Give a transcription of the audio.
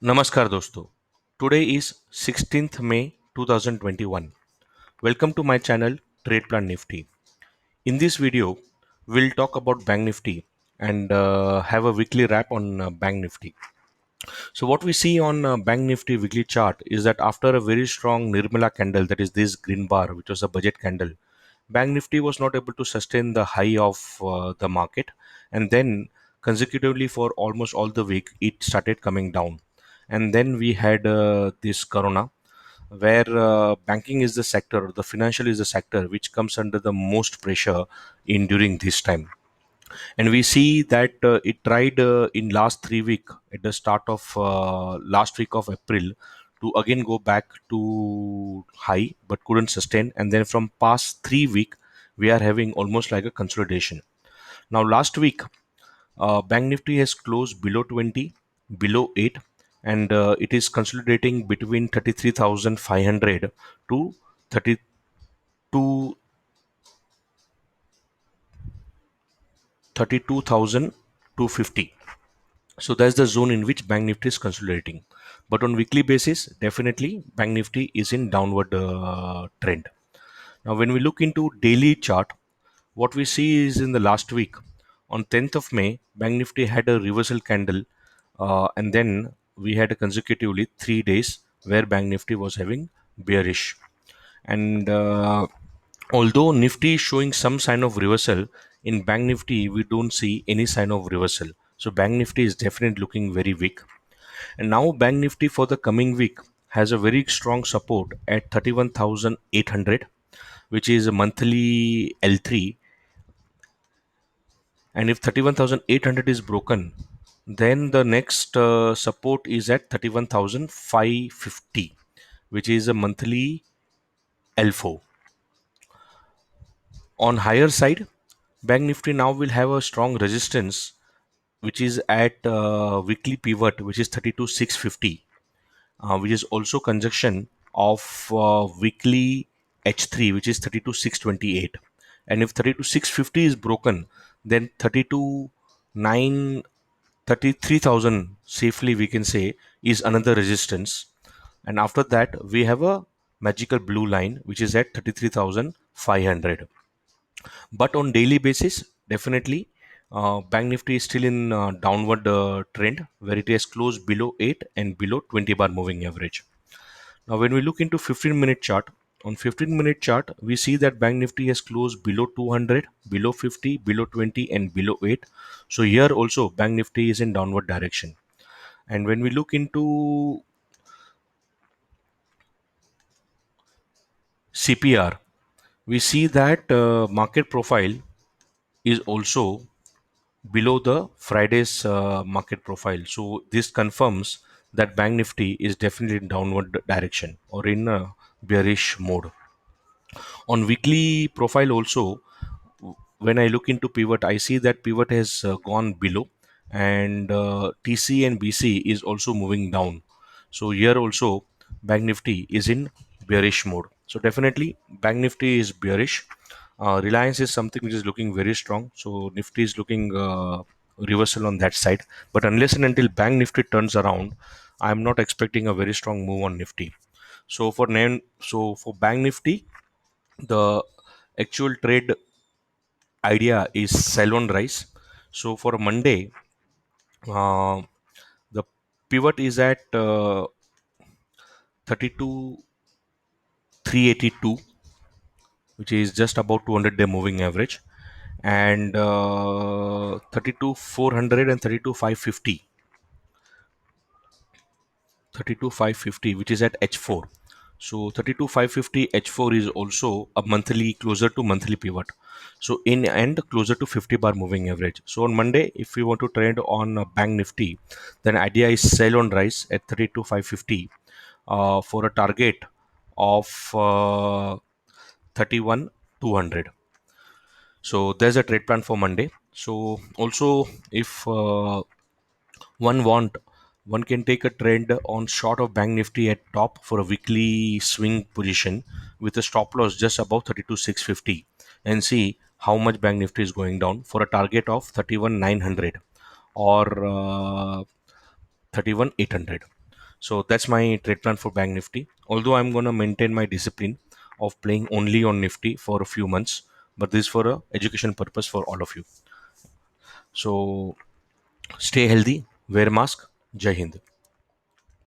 Namaskar dosto. Today is 16th May 2021. Welcome to my channel Trade Plan Nifty. In this video, we'll talk about Bank Nifty and have a weekly wrap on Bank Nifty. So what we see on Bank Nifty weekly chart is that after a very strong Nirmala candle, that is this green bar, which was a budget candle, Bank Nifty was not able to sustain the high of the market, and then consecutively for almost all the week, it started coming down. And then we had this Corona, where banking is the sector, the financial is the sector which comes under the most pressure in during this time. And we see that it tried in last 3 week at the start of last week of April to again go back to high but couldn't sustain, and then from past 3 week we are having almost like a consolidation. Now last week Bank Nifty has closed below 20, below 8, and it is consolidating between 33,500 to 32 32,250. So that's the zone in which Bank Nifty is consolidating. But on weekly basis, definitely Bank Nifty is in downward trend. Now, when we look into daily chart, what we see is in the last week, on 10th of May, Bank Nifty had a reversal candle, and then we had a consecutively 3 days where Bank Nifty was having bearish. And although Nifty is showing some sign of reversal, in Bank Nifty we don't see any sign of reversal. So Bank Nifty is definitely looking very weak. And now Bank Nifty for the coming week has a very strong support at 31,800, which is a monthly L3. And if 31,800 is broken, then the next support is at 31,550, which is a monthly L4. On higher side, Bank Nifty now will have a strong resistance, which is at weekly pivot, which is 32,650, which is also conjunction of weekly H3, which is 32,628. And if 32,650 is broken, then 33,000 safely we can say is another resistance. And after that, we have a magical blue line, which is at 33,500. But on daily basis, definitely, Bank Nifty is still in downward trend where it has closed below 8 and below 20 bar moving average. Now, when we look into 15-minute chart, on 15-minute chart, we see that Bank Nifty has closed below 200, below 50, below 20, and below 8. So here also, Bank Nifty is in downward direction. And when we look into CPR, we see that market profile is also below the Friday's market profile. So this confirms that Bank Nifty is definitely in downward direction or in a bearish mode. On weekly profile also, when I look into pivot, I see that pivot has gone below, and TC and BC is also moving down. So here also Bank Nifty is in bearish mode. So definitely Bank Nifty is bearish. Reliance is something which is looking very strong. So Nifty is looking reversal on that side. But unless and until Bank Nifty turns around, I am not expecting a very strong move on Nifty. So for Bank Nifty, the actual trade idea is sell on rise. So for Monday, uh, the pivot is at 32,382, which is just about 200-day moving average, and 32,400 and 32,550, 32,550, which is at H4. So 32,550 H4 is also a monthly closer to monthly pivot. So in end closer to 50 bar moving average. So on Monday, if we want to trade on Bank Nifty, then idea is sell on rise at 32,550 for a target of 31,200. So there's a trade plan for Monday. So also if one want one can take a trend on short of Bank Nifty at top for a weekly swing position with a stop loss just above 32,650 and see how much Bank Nifty is going down for a target of 31,900 or 31,800. So that's my trade plan for Bank Nifty. Although I'm gonna maintain my discipline of playing only on Nifty for a few months, but this is for a education purpose for all of you. So stay healthy, wear a mask. Jai Hind.